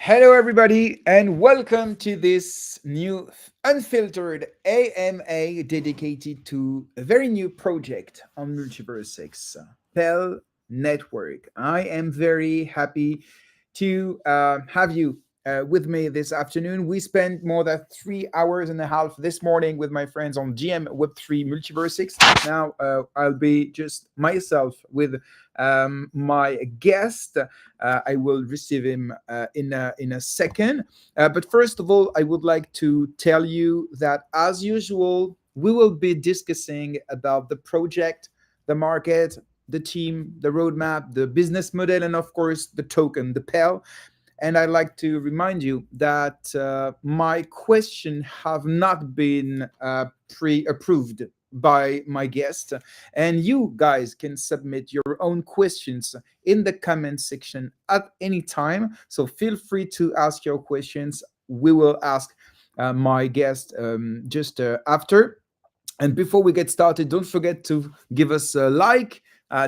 Hello, everybody, and welcome to this new Unfiltered AMA dedicated to a very new project on MultiversX, Pell Network. I am very happy to have you with me this afternoon. We spent more than 3 hours and a half this morning with my friends on GM Web3 MultiversX. Now I'll be just myself with my guest. I will receive him in a second. But first of all, I would like to tell you that, as usual, we will be discussing about the project, the market, the team, the roadmap, the business model, and of course the token, the Pell. And I'd like to remind you that my questions have not been pre-approved by my guest, and you guys can submit your own questions in the comment section at any time. So feel free to ask your questions. We will ask my guest just after. And before we get started, don't forget to give us a like,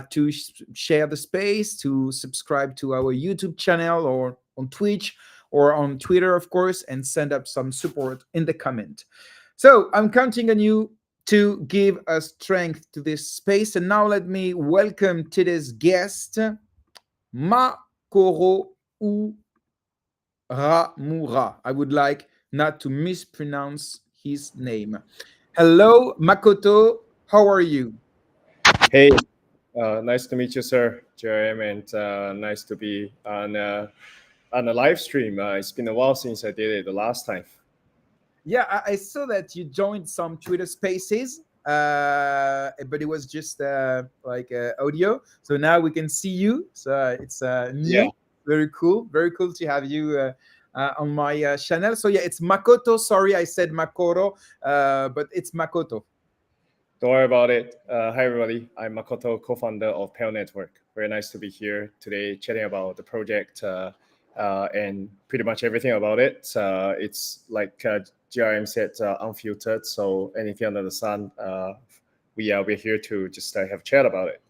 to share the space, to subscribe to our YouTube channel or on Twitch or on Twitter, of course, and send up some support in the comment. So I'm counting on you to give a strength to this space. And now let me welcome today's guest, Makoto Uramura. I would like not to mispronounce his name. Hello, Makoto. How are you? Hey, nice to meet you, sir, JM, and nice to be on a live stream. It's been a while since I did it the last time. Yeah, I saw that you joined some Twitter Spaces, but it was just like audio. So now we can see you. So it's Yeah, new, very cool to have you on my channel. So yeah, it's Makoto. Sorry, I said Makoto, but it's Makoto. don't worry about it. Hi, everybody. I'm Makoto, co-founder of Pell Network. Very nice to be here today chatting about the project and pretty much everything about it. It's like GRM said, unfiltered. So anything under the sun, we're here to just have a chat about it.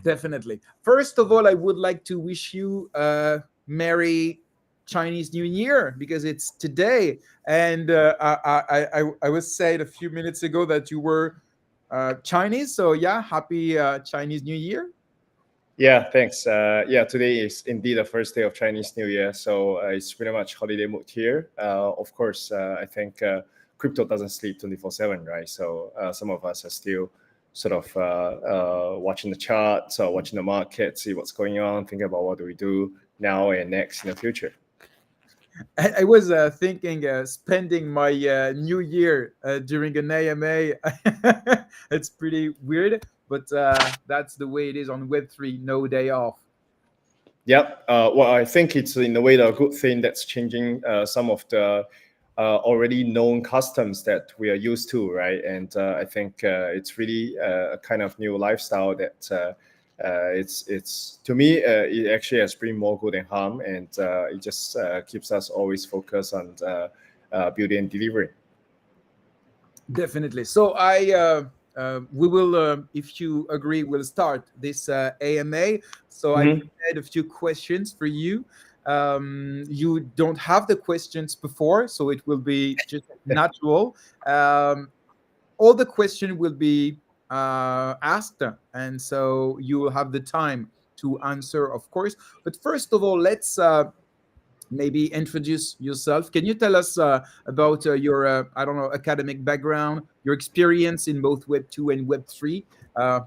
Definitely. First of all, I would like to wish you a Merry Chinese New Year because it's today. And I was said a few minutes ago that you were Chinese. So yeah, happy Chinese New Year. Yeah, thanks. Yeah, today is indeed the first day of Chinese New Year, so it's pretty much holiday mood here. Of course, I think crypto doesn't sleep 24/7, right? So some of us are still sort of watching the charts or watching the market, see what's going on, thinking about what do we do now and next in the future. I was thinking spending my New Year during an AMA. It's pretty weird, but that's the way it is on Web3. No day off. Yep. Well, I think it's in a way a good thing that's changing some of the already known customs that we are used to, right? And I think it's really a kind of new lifestyle that it's to me it actually has bring more good than harm, and it just keeps us always focused on building and delivering. Definitely. So we will, if you agree, we'll start this AMA. So I Mhm. prepared a few questions for you. You don't have the questions before, so it will be just natural. All the question will be asked, and so you will have the time to answer, of course. But first of all, let's maybe introduce yourself. Can you tell us about your, I don't know, academic background, your experience in both Web 2 and Web 3?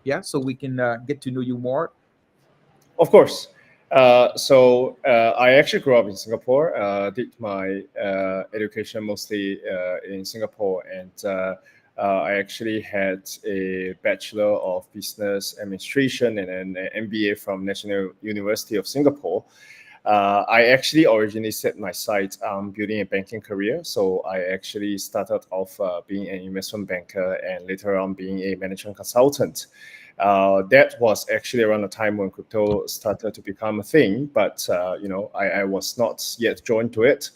Yeah, so we can get to know you more. Of course. I actually grew up in Singapore, did my education mostly in Singapore, and I actually had a Bachelor of Business Administration and an MBA from National University of Singapore. I actually originally set my sights on building a banking career. So I actually started off being an investment banker and later on being a management consultant. That was actually around the time when crypto started to become a thing, but I was not yet joined to it.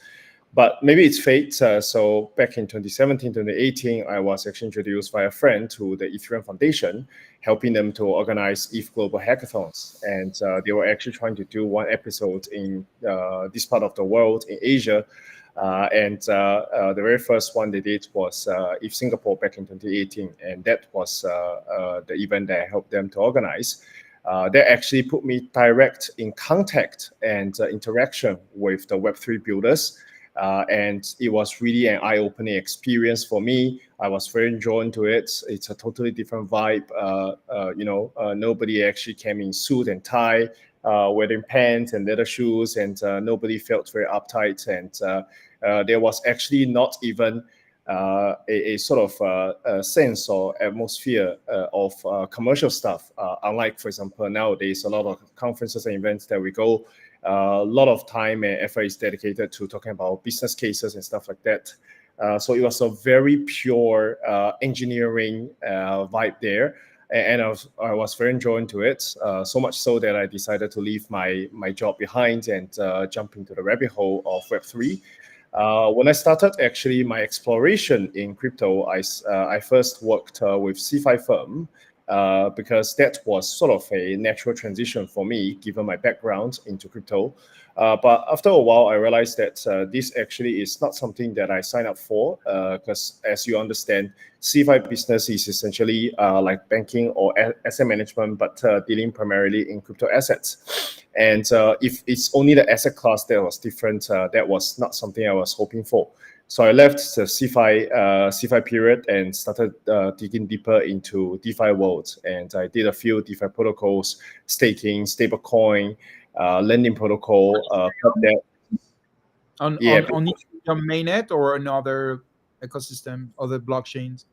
But maybe it's fate. So back in 2017, 2018, I was actually introduced by a friend to the Ethereum Foundation, helping them to organize ETH Global Hackathons. And they were actually trying to do one episode in this part of the world, in Asia. The very first one they did was ETH Singapore back in 2018. And that was the event that I helped them to organize. That actually put me direct in contact and interaction with the Web3 builders. And it was really an eye-opening experience for me. I was very drawn to it. It's a totally different vibe. Nobody actually came in suit and tie, wearing pants and leather shoes, and nobody felt very uptight. And there was actually not even a sort of a sense or atmosphere of commercial stuff. Unlike, for example, nowadays, a lot of conferences and events that we go, a lot of time and effort is dedicated to talking about business cases and stuff like that. So it was a very pure engineering vibe there. And I was very drawn to it, so much so that I decided to leave my job behind and jump into the rabbit hole of Web3. When I started actually my exploration in crypto, I first worked with CeFi firm because that was sort of a natural transition for me, given my background into crypto. But after a while, I realized that this actually is not something that I signed up for because, as you understand, CeFi business is essentially like banking or asset management, but dealing primarily in crypto assets. And if it's only the asset class that was different, that was not something I was hoping for. So I left the CeFi period and started digging deeper into DeFi world. And I did a few DeFi protocols, staking, stablecoin, lending protocol. That, On yeah, Ethereum mainnet or another ecosystem, other blockchains?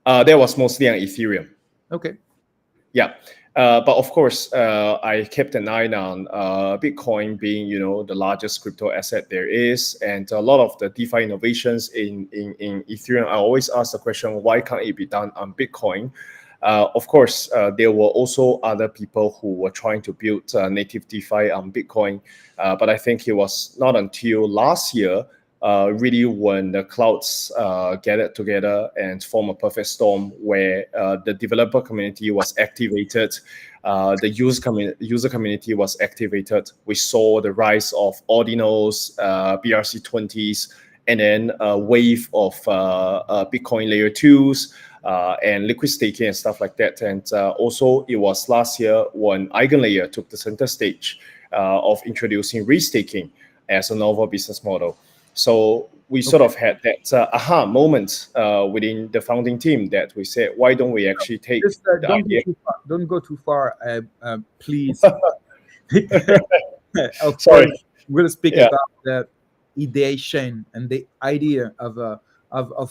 that was mostly on Ethereum. Okay. Yeah. But of course, I kept an eye on Bitcoin being, the largest crypto asset there is, and a lot of the DeFi innovations in Ethereum. I always ask the question, why can't it be done on Bitcoin? Of course, there were also other people who were trying to build native DeFi on Bitcoin, but I think it was not until last year really when the clouds gathered together and form a perfect storm where the developer community was activated, the user community was activated. We saw the rise of Ordinals, BRC20s, and then a wave of Bitcoin layer 2s and liquid staking and stuff like that. And also it was last year when EigenLayer took the center stage of introducing restaking as a novel business model. So we sort of had that aha moment within the founding team that we said, why don't we actually take Just the idea? don't go too far, please. Of Sorry. course, we'll speak Yeah. about the ideation and the idea of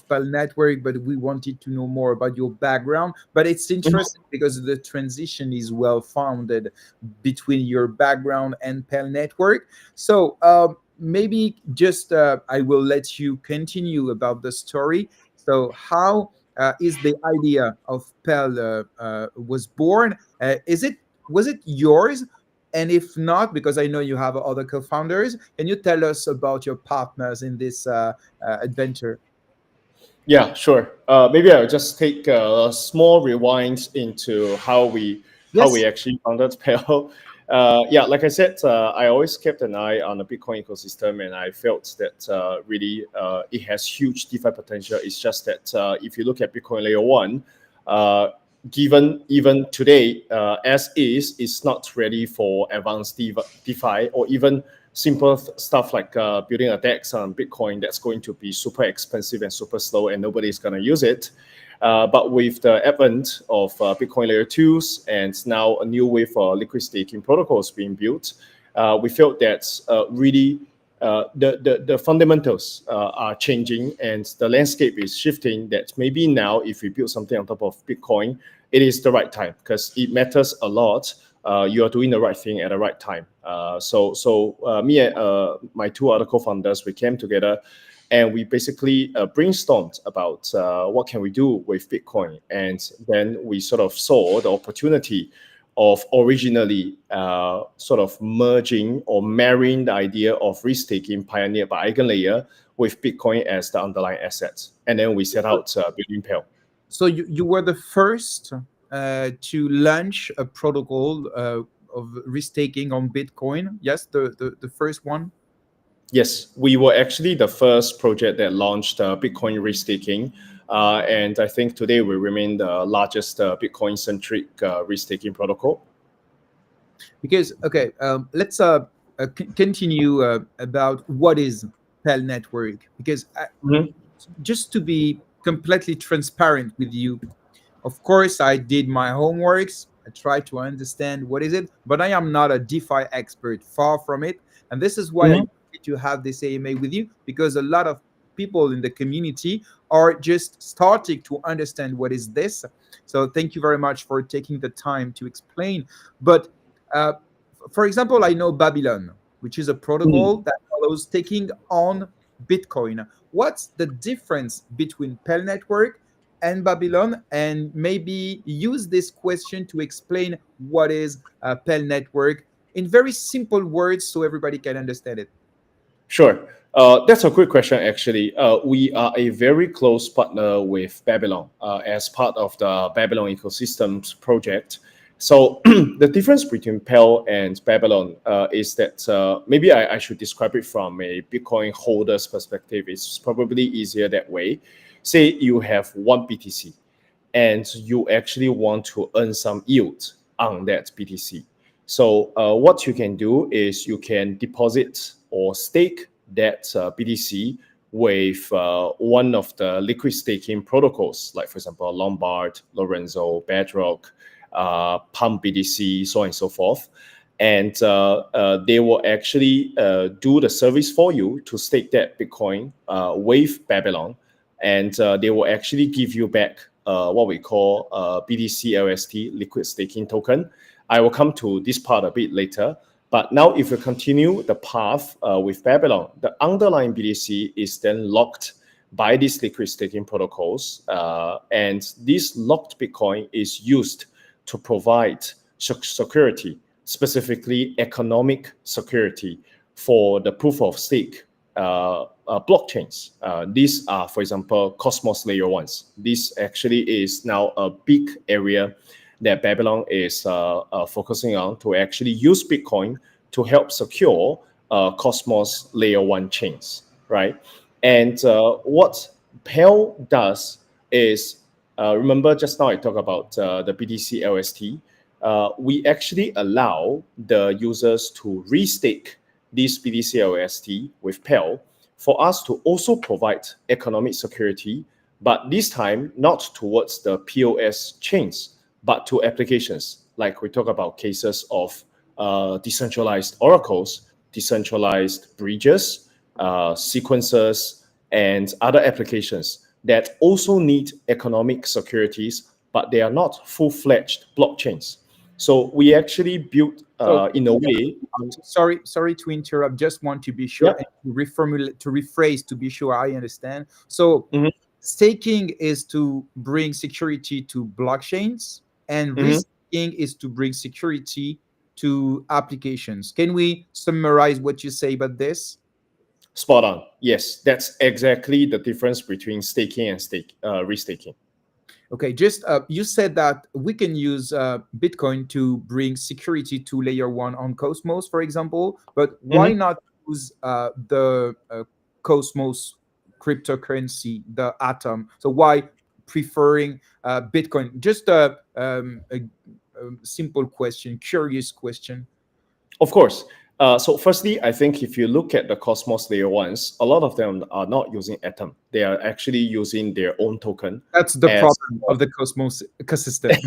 Pell Network, but we wanted to know more about your background. But it's interesting because the transition is well founded between your background and Pell Network. So maybe just I will let you continue about the story. So how is the idea of Pell was born? Was it yours? And if not, because I know you have other co-founders, can you tell us about your partners in this adventure? Yeah, sure. Maybe I'll just take a small rewind into how we Yes. actually founded Pell. Yeah, like I said, I always kept an eye on the Bitcoin ecosystem, and I felt that really it has huge DeFi potential. It's just that if you look at Bitcoin Layer 1, given even today, as is, it's not ready for advanced DeFi or even simple stuff like building a DEX on Bitcoin that's going to be super expensive and super slow and nobody's going to use it. But with the advent of Bitcoin Layer 2s and now a new wave for liquid staking protocols being built, we felt that really the fundamentals are changing and the landscape is shifting, that maybe now if we build something on top of Bitcoin, it is the right time because it matters a lot. You are doing the right thing at the right time. So me and my two other co-founders, we came together and we basically brainstormed about what can we do with Bitcoin. And then we sort of saw the opportunity of originally sort of merging or marrying the idea of risk-taking pioneered by EigenLayer with Bitcoin as the underlying assets. And then we set out building Pell. So you were the first to launch a protocol of risk taking on Bitcoin. Yes, the first one. Yes, we were actually the first project that launched Bitcoin risk-taking. And I think today we remain the largest Bitcoin-centric risk-taking protocol. Because okay, let's continue about what is Pell Network. Because Mhm. just to be completely transparent with you, of course, I did my homeworks. I tried to understand what is it, but I am not a DeFi expert, far from it. And this is why I Mhm. wanted to have this AMA with you, because a lot of people in the community are just starting to understand what is this. So thank you very much for taking the time to explain. But uh, for example, I know Babylon, which is a Mhm. protocol that allows taking on Bitcoin. What's the difference between Pell Network and Babylon? And maybe use this question to explain what is Pell Network in very simple words so everybody can understand it. Sure. That's a great question, actually. We are a very close partner with Babylon as part of the Babylon ecosystems project. So the difference between Pell and Babylon is that maybe I should describe it from a Bitcoin holder's perspective. It's probably easier that way. Say you have one BTC and you actually want to earn some yield on that BTC. So what you can do is you can deposit or stake that BTC with one of the liquid staking protocols, like for example, Lombard, Lorenzo, Bedrock, Pump BTC, so on and so forth. And they will actually do the service for you to stake that Bitcoin with Babylon. And they will actually give you back what we call BTC LST, liquid staking token. I will come to this part a bit later. But now, if we continue the path with Babylon, the underlying BTC is then locked by these liquid staking protocols. And this locked Bitcoin is used to provide security, specifically economic security for the proof of stake blockchains. These are, for example, Cosmos Layer 1s. This actually is now a big area that Babylon is focusing on to actually use Bitcoin to help secure Cosmos Layer 1 chains, right? And what Pell does is, remember just now I talked about the BTC LST. We actually allow the users to restake this BTC LST with Pell for us to also provide economic security, but this time not towards the POS chains, but to applications. Like we talk about cases of decentralized oracles, decentralized bridges, sequencers, and other applications that also need economic securities, but they are not full-fledged blockchains. So we actually built So in a way. sorry to interrupt. Just want to be Yeah. sure and to reformulate, to rephrase, to be sure I understand. So Mhm. staking is to bring security to blockchains, and Mhm. risk-taking is to bring security to applications. Can we summarize what you say about this? Spot on. Yes, that's exactly the difference between staking and restaking. Okay, just you said that we can use Bitcoin to bring security to layer one on Cosmos, for example, but why Mhm. not use the Cosmos cryptocurrency, the Atom? So why preferring Bitcoin? Just a simple question, curious question. Of course. So firstly, I think if you look at the Cosmos layer ones, a lot of them are not using Atom. They are actually using their own token That's the as problem of the Cosmos ecosystem.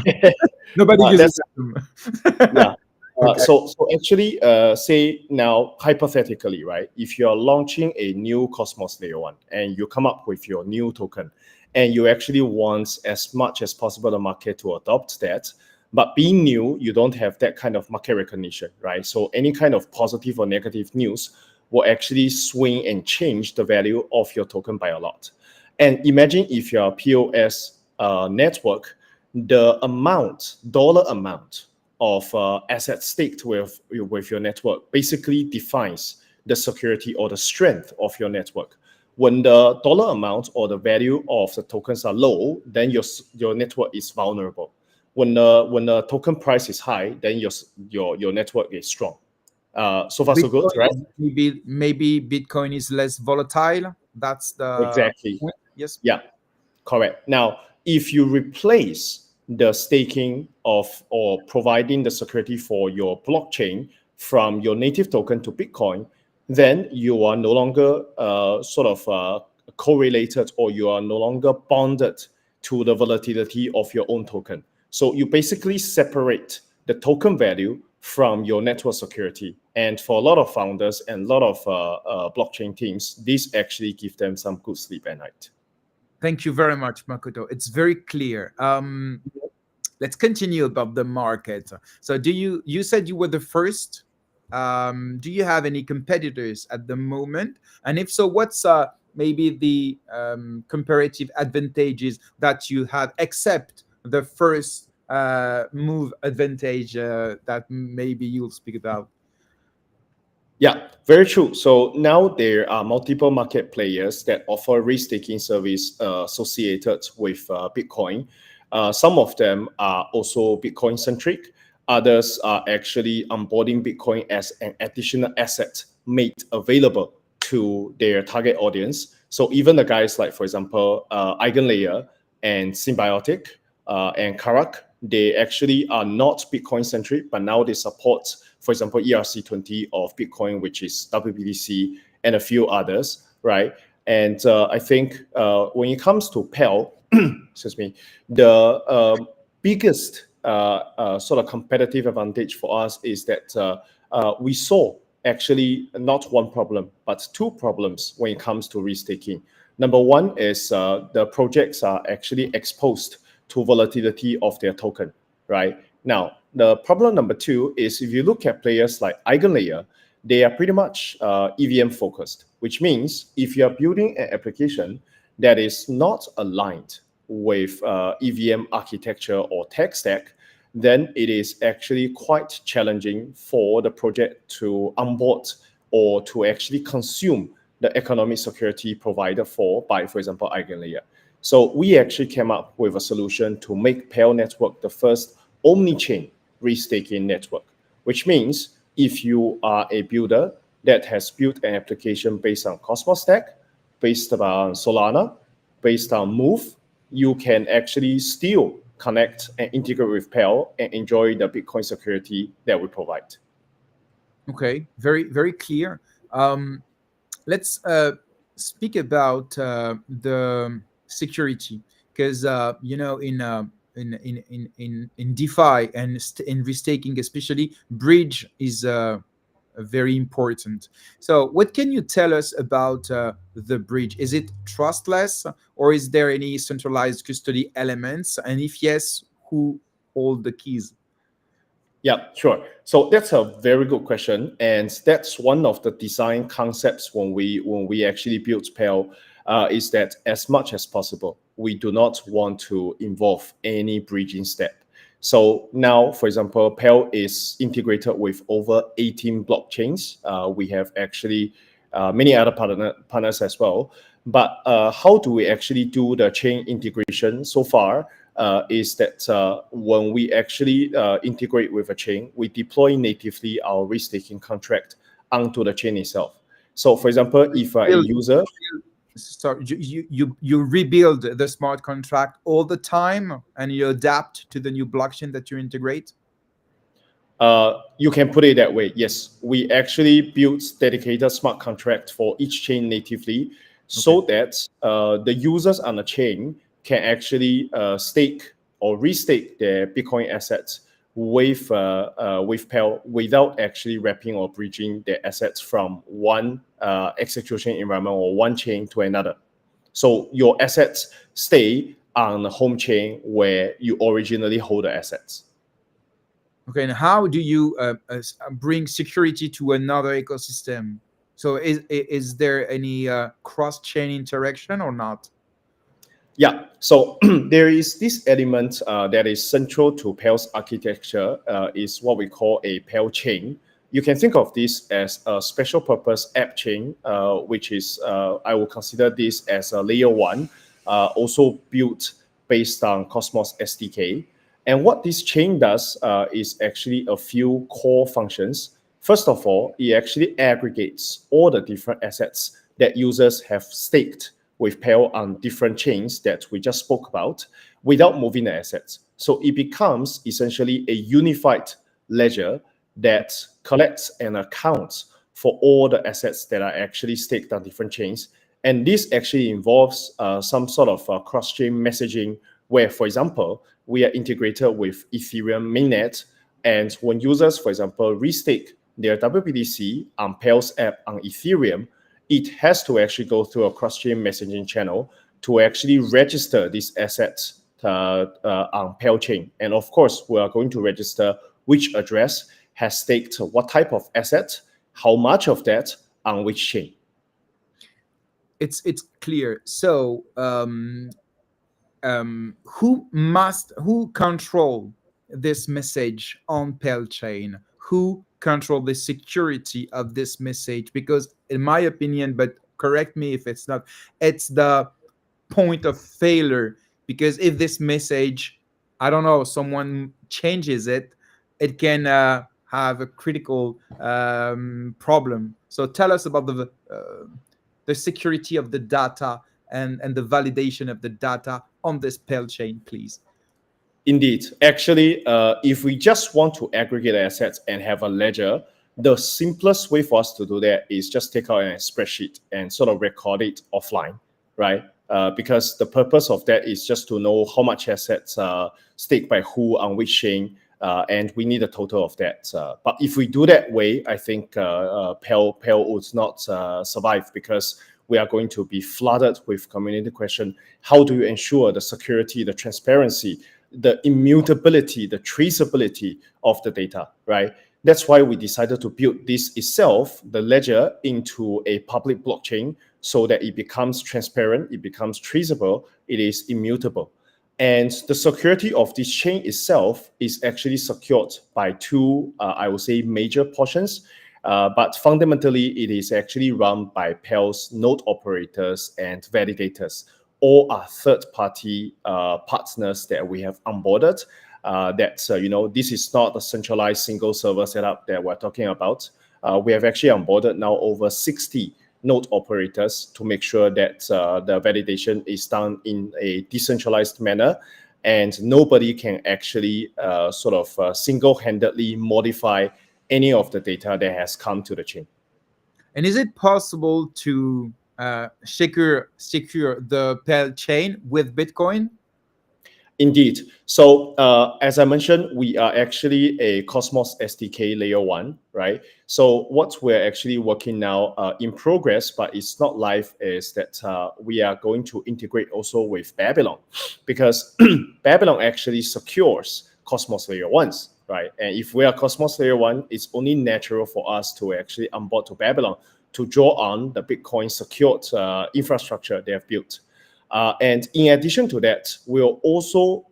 Nobody uses that's Atom. yeah. Okay. So actually, say now hypothetically, right? If you are launching a new Cosmos layer one and you come up with your new token, and you actually want as much as possible the market to adopt that, but being new, you don't have that kind of market recognition, right? So any kind of positive or negative news will actually swing and change the value of your token by a lot. And imagine if you're a POS network, the dollar amount of assets staked with your network basically defines the security or the strength of your network. When the dollar amount or the value of the tokens are low, then your network is vulnerable. When the token price is high, then your network is strong. So far so good, Bitcoin right? is maybe Bitcoin is less volatile. That's the Exactly. point. Yes. Yeah. Correct. Now, if you replace the staking of or providing the security for your blockchain from your native token to Bitcoin, then you are no longer correlated, or you are no longer bonded to the volatility of your own token. So you basically separate the token value from your network security. And for a lot of founders and a lot of blockchain teams, this actually gives them some good sleep at night. Thank you very much, Makoto. It's very clear. Let's continue about the market. So, you said you were the first? Do you have any competitors at the moment? And if so, what's maybe the comparative advantages that you have, except the first move advantage that maybe you'll speak about? Yeah, very true. So now there are multiple market players that offer restaking service associated with Bitcoin. Some of them are also Bitcoin centric. Others are actually onboarding Bitcoin as an additional asset made available to their target audience. So even the guys like, for example, Eigenlayer and Symbiotic and Karak, they actually are not Bitcoin centric, but now they support, for example, ERC20 of Bitcoin, which is WBTC, and a few others, right? And I think when it comes to Pell, excuse me, the biggest sort of competitive advantage for us is that we saw actually not one problem, but two problems when it comes to restaking. Number one is the projects are actually exposed to volatility of their token, right? Now, the problem number two is if you look at players like Eigenlayer, they are pretty much EVM focused, which means if you are building an application that is not aligned with EVM architecture or tech stack, then it is actually quite challenging for the project to onboard or to actually consume the economic security provided for example, Eigenlayer. So we actually came up with a solution to make Pell Network the first Omnichain restaking network, which means if you are a builder that has built an application based on Cosmos Stack, based on Solana, based on Move, you can actually still connect and integrate with Pell and enjoy the Bitcoin security that we provide. Okay, very very clear. Let's speak about the security, because in DeFi and in restaking especially, bridge is very important. So, what can you tell us about the bridge? Is it trustless, or is there any centralized custody elements? And if yes, who hold the keys? Yeah, sure. So that's a very good question, and that's one of the design concepts when we actually built Pell, is that as much as possible, we do not want to involve any bridging step. So now, for example, Pell is integrated with over 18 blockchains. We have actually many other partners as well. But how do we actually do the chain integration so far? Is that when we actually integrate with a chain, we deploy natively our restaking contract onto the chain itself. So, for example, if a Build user, So you rebuild the smart contract all the time, and you adapt to the new blockchain that you integrate. you can put it that way. Yes, we actually built dedicated smart contract for each chain natively, Okay. so that the users on the chain can actually stake or restake their Bitcoin assets with Pell without actually wrapping or bridging their assets from one execution environment or one chain to another. So your assets stay on the home chain where you originally hold the assets. Okay, and how do you bring security to another ecosystem? So is there any cross chain interaction or not? Yeah, so there is this element that is central to Pell's architecture, is what we call a Pell chain. You can think of this as a special purpose app chain, which is, I will consider this as a layer one, also built based on Cosmos SDK. And what this chain does is actually a few core functions. First of all, it actually aggregates all the different assets that users have staked with Pell on different chains that we just spoke about without moving the assets. So it becomes essentially a unified ledger that collects and accounts for all the assets that are actually staked on different chains. And this actually involves some sort of cross-chain messaging where, for example, we are integrated with Ethereum mainnet. And when users, for example, restake their WBTC on Pell's app on Ethereum, it has to actually go through a cross-chain messaging channel to actually register these assets on Pell chain. And of course, we are going to register which address has staked what type of asset, how much of that on which chain. It's clear. So who control this message on Pell chain? Who control the security of this message? Because in my opinion, but correct me if it's not, it's the point of failure. Because if this message, I don't know, someone changes it, it can have a critical problem. So tell us about the security of the data and the validation of the data on this Pell chain, please. Indeed. Actually, if we just want to aggregate assets and have a ledger, the simplest way for us to do that is just take out a spreadsheet and sort of record it offline, right? Because the purpose of that is just to know how much assets are staked by who on which chain, and we need a total of that. But if we do that way, I think Pell would not survive because we are going to be flooded with community question. How do you ensure the security, the transparency, the immutability, the traceability of the data, right? That's why we decided to build this itself, the ledger, into a public blockchain so that it becomes transparent, it becomes traceable, it is immutable. And the security of this chain itself is actually secured by two, I would say, major portions. But fundamentally, it is actually run by Pell's node operators and validators. All are third-party partners that we have onboarded. This is not a centralized single server setup that we're talking about. We have actually onboarded now over 60 node operators to make sure that the validation is done in a decentralized manner, and nobody can actually single-handedly modify any of the data that has come to the chain. And is it possible to secure the Pell chain with Bitcoin? Indeed. So as I mentioned, we are actually a Cosmos SDK layer one, right? So what we're actually working now in progress, but it's not live, is that we are going to integrate also with Babylon, because Babylon actually secures Cosmos layer ones, right? And if we are Cosmos layer one, it's only natural for us to actually onboard to Babylon to draw on the Bitcoin secured infrastructure they have built. And in addition to that, we'll also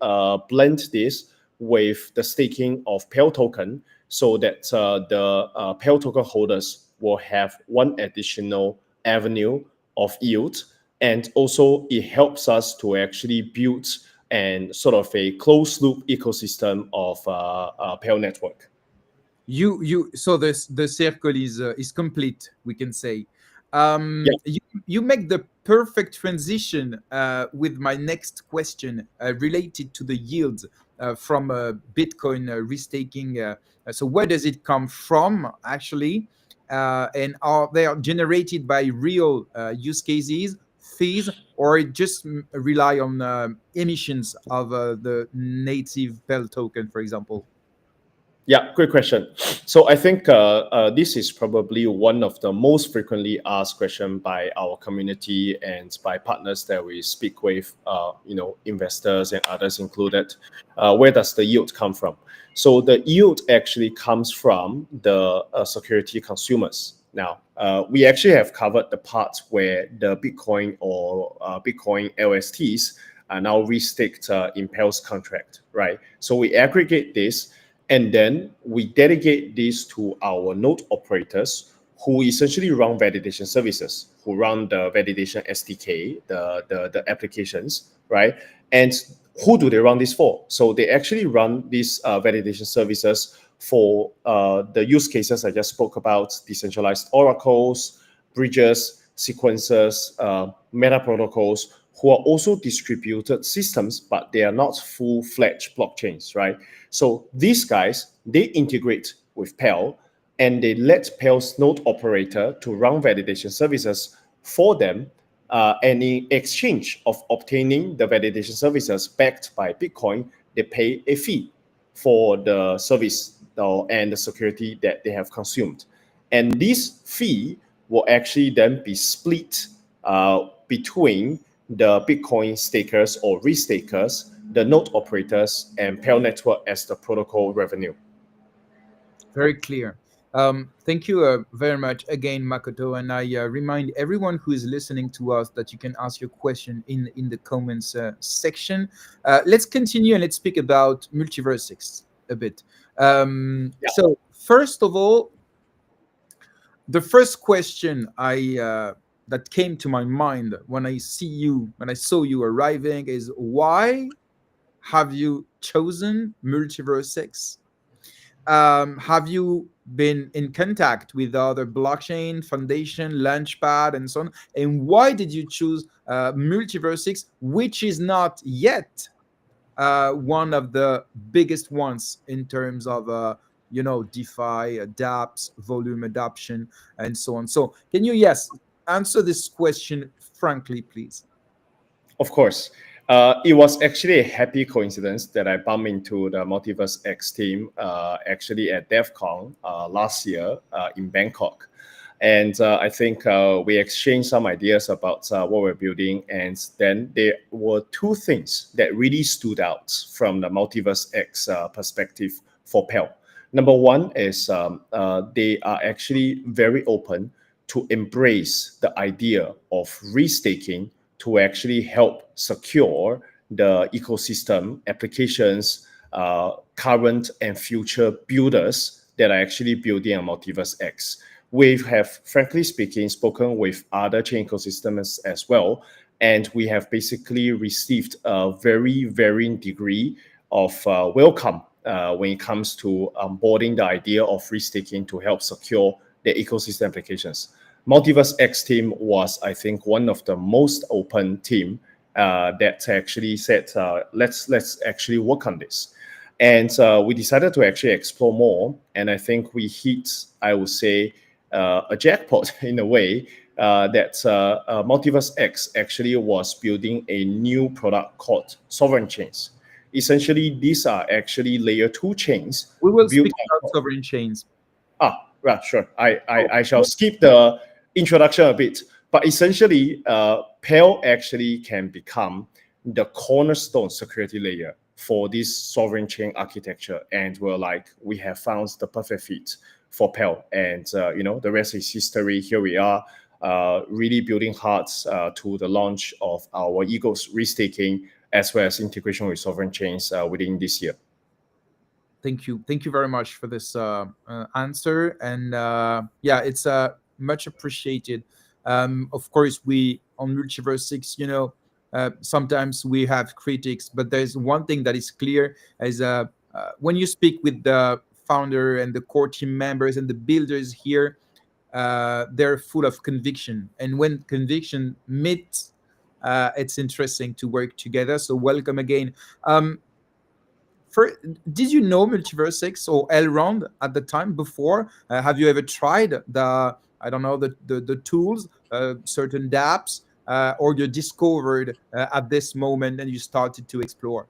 blend this with the staking of Pell token so that the Pell token holders will have one additional avenue of yield. And also it helps us to actually build and sort of a closed loop ecosystem of Pell Network. So this the circle is complete, we can say. Yeah. You make the perfect transition with my next question related to the yield from Bitcoin restaking. So where does it come from actually? And are they generated by real use cases, fees, or it just rely on emissions of the native Pell token, for example? Yeah, great question. So I think this is probably one of the most frequently asked questions by our community and by partners that we speak with, investors and others included. Where does the yield come from? So the yield actually comes from the security consumers. Now, we actually have covered the part where the Bitcoin or Bitcoin LSTs are now restaked in Pell's contract, right? So we aggregate this, and then we delegate this to our node operators who essentially run validation services, who run the validation SDK, the applications, right? And who do they run this for? So they actually run these validation services for the use cases I just spoke about: decentralized oracles, bridges, sequencers, meta protocols, who are also distributed systems, but they are not full-fledged blockchains, right? So these guys, they integrate with Pell, and they let Pell's node operator to run validation services for them. And in exchange of obtaining the validation services backed by Bitcoin, they pay a fee for the service and the security that they have consumed. And this fee will actually then be split between the Bitcoin stakers or restakers, the node operators, and Pell Network as the protocol revenue. Very clear. Thank you very much again, Makoto. And I remind everyone who is listening to us that you can ask your question in the comments section. Let's continue and let's speak about MultiversX a bit. So first of all, the first question that came to my mind when I saw you arriving is, why have you chosen MultiversX? Have you been in contact with other blockchain foundation, Launchpad, and so on? And why did you choose MultiversX, which is not yet one of the biggest ones in terms of DeFi, dApps, volume adoption, and so on? So can you, yes, answer this question frankly, please? Of course. It was actually a happy coincidence that I bumped into the MultiversX team actually at DevCon last year in Bangkok. And I think we exchanged some ideas about what we're building. And then there were two things that really stood out from the MultiversX perspective for Pell. Number one is they are actually very open to embrace the idea of restaking to actually help secure the ecosystem applications, current and future builders that are actually building on MultiversX. We have, frankly speaking, spoken with other chain ecosystems as well, and we have basically received a very varying degree of welcome when it comes to onboarding the idea of restaking to help secure the ecosystem applications. MultiversX team was, I think, one of the most open team that actually said, let's actually work on this. And we decided to actually explore more. And I think we hit, I would say, a jackpot in a way that MultiversX actually was building a new product called sovereign chains. Essentially, these are actually layer 2 chains. We will built speak about sovereign chains. Right, sure. I shall skip the introduction a bit, but essentially, Pell actually can become the cornerstone security layer for this sovereign chain architecture, and we have found the perfect fit for Pell, and the rest is history. Here we are, really building hard to the launch of our EGLD Restaking as well as integration with sovereign chains within this year. Thank you very much for this answer, and it's much appreciated. Of course, we on MultiversX, sometimes we have critics, but there's one thing that is clear: is when you speak with the founder and the core team members and the builders here, they're full of conviction, and when conviction meets, it's interesting to work together. So welcome again. Did you know MultiversX or Elrond at the time before? Have you ever tried the tools, certain dApps, or you discovered at this moment and you started to explore?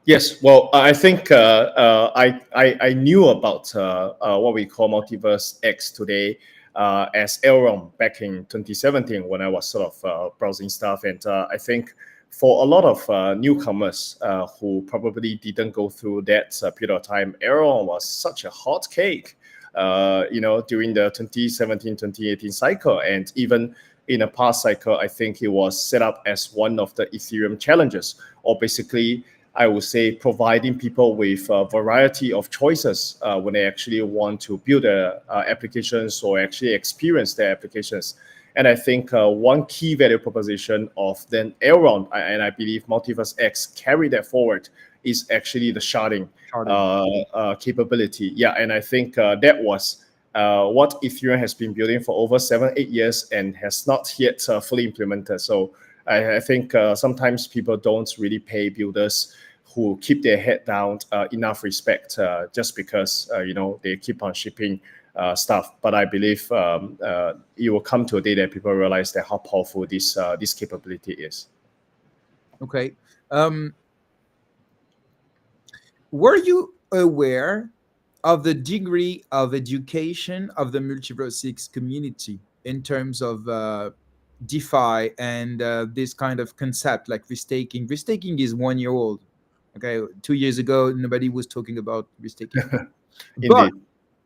Yes, well, I think I knew about what we call MultiversX today as Elrond back in 2017 when I was sort of browsing stuff, and I think for a lot of newcomers who probably didn't go through that period of time, Elrond was such a hot cake, during the 2017-2018 cycle, and even in a past cycle, I think it was set up as one of the Ethereum challenges, or basically, I would say providing people with a variety of choices when they actually want to build their applications or actually experience their applications. And I think one key value proposition of then Elrond, and I believe MultiversX carried that forward, is actually the sharding Sharding. capability. Yeah, and I think that was what Ethereum has been building for over 7-8 years and has not yet fully implemented. So I think sometimes people don't really pay builders who keep their head down enough respect just because they keep on shipping stuff. But I believe it will come to a day that people realize that how powerful this capability is. Okay. Were you aware of the degree of education of the MultiversX community in terms of DeFi and this kind of concept like restaking? Restaking is 1 year old. Okay, 2 years ago, nobody was talking about restaking. But Indeed.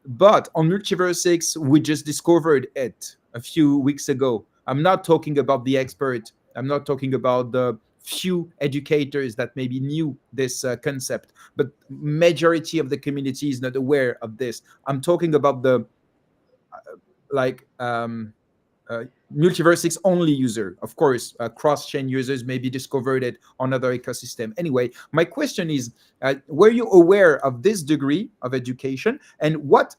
but on MultiversX, we just discovered it a few weeks ago. I'm not talking about the expert. I'm not talking about the few educators that maybe knew this concept, but majority of the community is not aware of this. I'm talking about the like uh, multiversix only user. Of course, cross-chain users maybe discovered it on other ecosystem. Anyway, my question is, were you aware of this degree of education, and what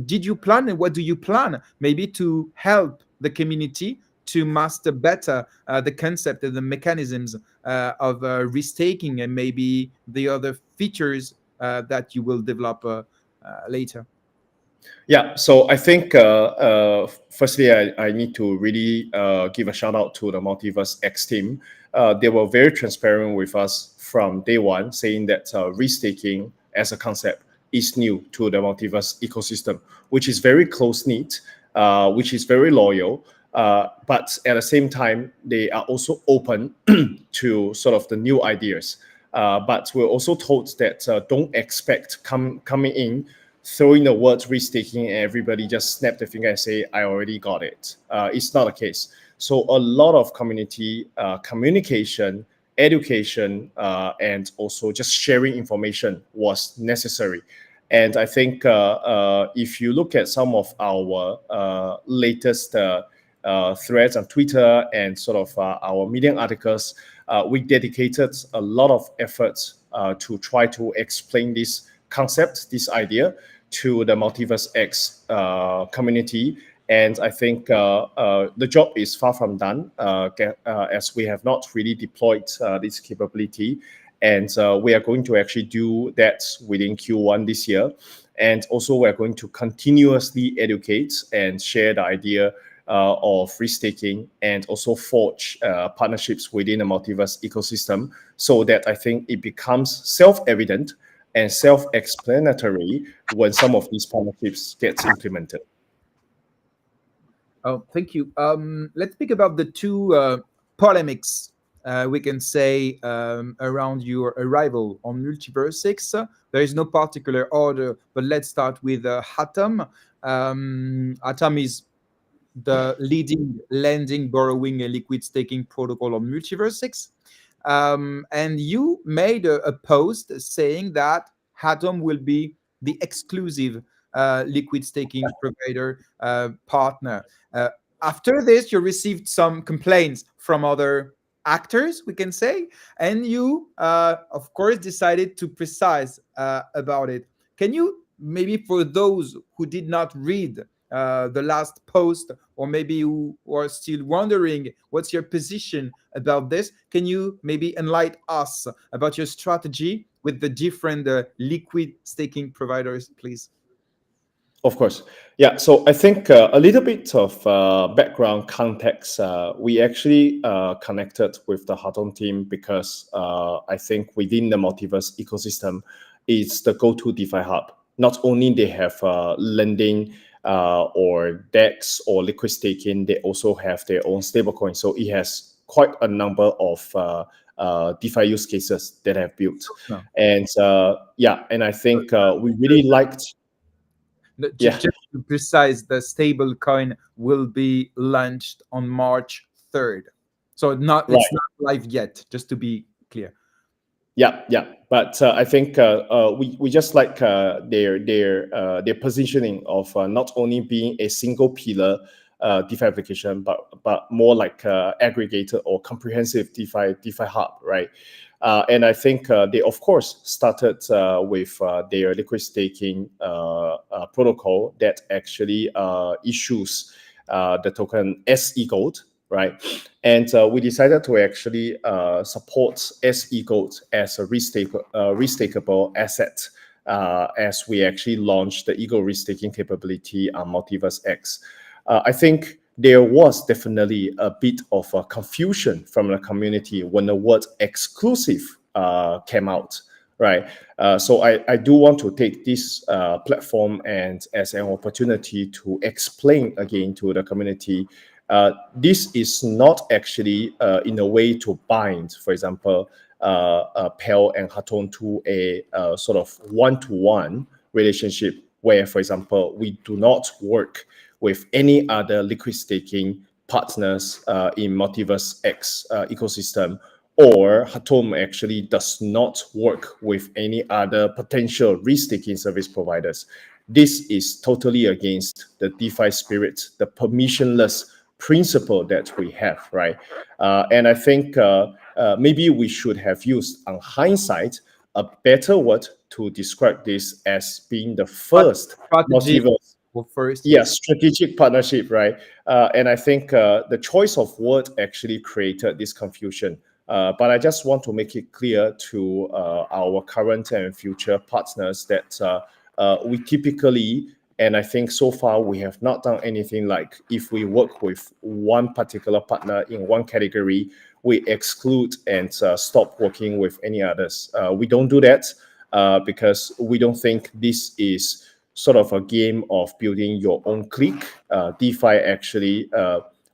did you plan, and what do you plan maybe to help the community to master better the concept and the mechanisms of restaking and maybe the other features that you will develop later? Yeah, so I think firstly, I need to really give a shout out to the Multiverse X team. They were very transparent with us from day one, saying that restaking as a concept is new to the Multiverse ecosystem, which is very close knit, which is very loyal. But at the same time, they are also open to sort of the new ideas. But we're also told that don't expect coming in throwing the word restaking and everybody just snap the finger and say, I already got it. It's not the case. So a lot of community communication, education, and also just sharing information was necessary. And I think if you look at some of our latest threads on Twitter and sort of our Medium articles, we dedicated a lot of efforts to try to explain this concept, this idea to the Multiverse X community. And I think the job is far from done as we have not really deployed this capability. And we are going to actually do that within Q1 this year. And also we're going to continuously educate and share the idea of restaking and also forge partnerships within the multiverse ecosystem so that I think it becomes self-evident and self-explanatory when some of these partnerships gets implemented. Oh, thank you. Let's speak about the two polemics we can say around your arrival on MultiverseX. There is no particular order, but let's start with Atom. Atom is the leading lending, borrowing, and liquid staking protocol on MultiverseX. And you made a post saying that Atom will be the exclusive liquid staking provider partner. Uh, After this, you received some complaints from other actors, we can say, and you, of course, decided to precise about it. Can you maybe, for those who did not read the last post, or maybe who are still wondering what's your position about this, can you maybe enlighten us about your strategy with the different liquid staking providers, please? Of course. Yeah. So I think a little bit of background context. We actually connected with the Haton team because I think within the multiverse ecosystem, it's the go-to DeFi hub. Not only they have lending or DEX or liquid staking, they also have their own stablecoin. So it has quite a number of DeFi use cases that have built. No. And yeah, and I think we really liked. Yeah, Just to precise, the stable coin will be launched on March 3rd. So not it's right. not live yet, just to be clear. Yeah, yeah. But I think we just like their positioning of not only being a single pillar DeFi application, but more like aggregator or comprehensive DeFi hub, right? And I think they of course started with their liquid staking protocol that actually issues the token as Gold, right? And we decided to actually support SE Gold as a restakeable asset as we actually launched the Eagle restaking capability on MultiversX. I think there was definitely a bit of a confusion from the community when the word exclusive came out, right? So I do want to take this platform and as an opportunity to explain again to the community this is not actually in a way to bind, for example, Pell and Haton to a sort of one-to-one relationship where, for example, we do not work with any other liquid staking partners in Multiverse X ecosystem, or Hatom actually does not work with any other potential restaking service providers. This is totally against the DeFi spirit, the permissionless principle that we have, right? And I think maybe we should have used, on hindsight, a better word to describe this as being the But first strategy multiverse. well, first, Yeah, yes. strategic partnership, right? And I think the choice of word actually created this confusion. But I just want to make it clear to our current and future partners that we typically, and I think so far we have not done anything like if we work with one particular partner in one category, we exclude and stop working with any others. We don't do that because we don't think this is sort of a game of building your own clique. DeFi actually,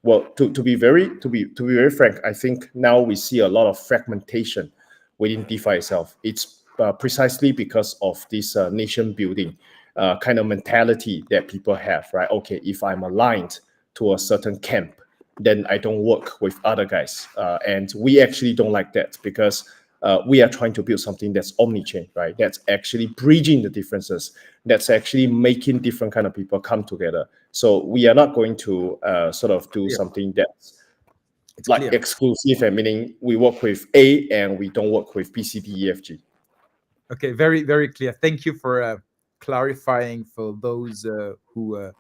well, to be very frank, I think now we see a lot of fragmentation within DeFi itself. It's precisely because of this nation building kind of mentality that people have, right? Okay, if I'm aligned to a certain camp, then I don't work with other guys. And we actually don't like that because we are trying to build something that's omni-chain, right? That's actually bridging the differences. That's actually making different kind of people come together. So we are not going to sort of do Clear. something that's It's like clear. exclusive, and meaning we work with A and we don't work with B, C, D, E, F, G. Okay, very, very clear. Thank you for clarifying for those who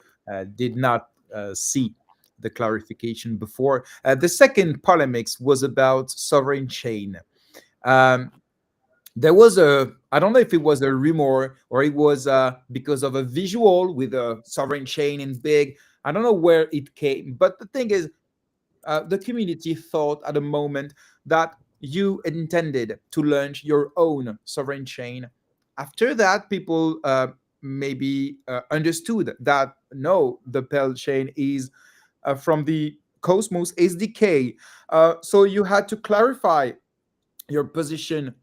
did not see the clarification before. The second polemics was about sovereign chain. Um, there was I don't know if it was a rumor or it was because of a visual with a sovereign chain in big. I don't know where it came, but the thing is, the community thought at a moment that you intended to launch your own sovereign chain. After that, people maybe understood that no, the Pell chain is from the Cosmos SDK. So you had to clarify your position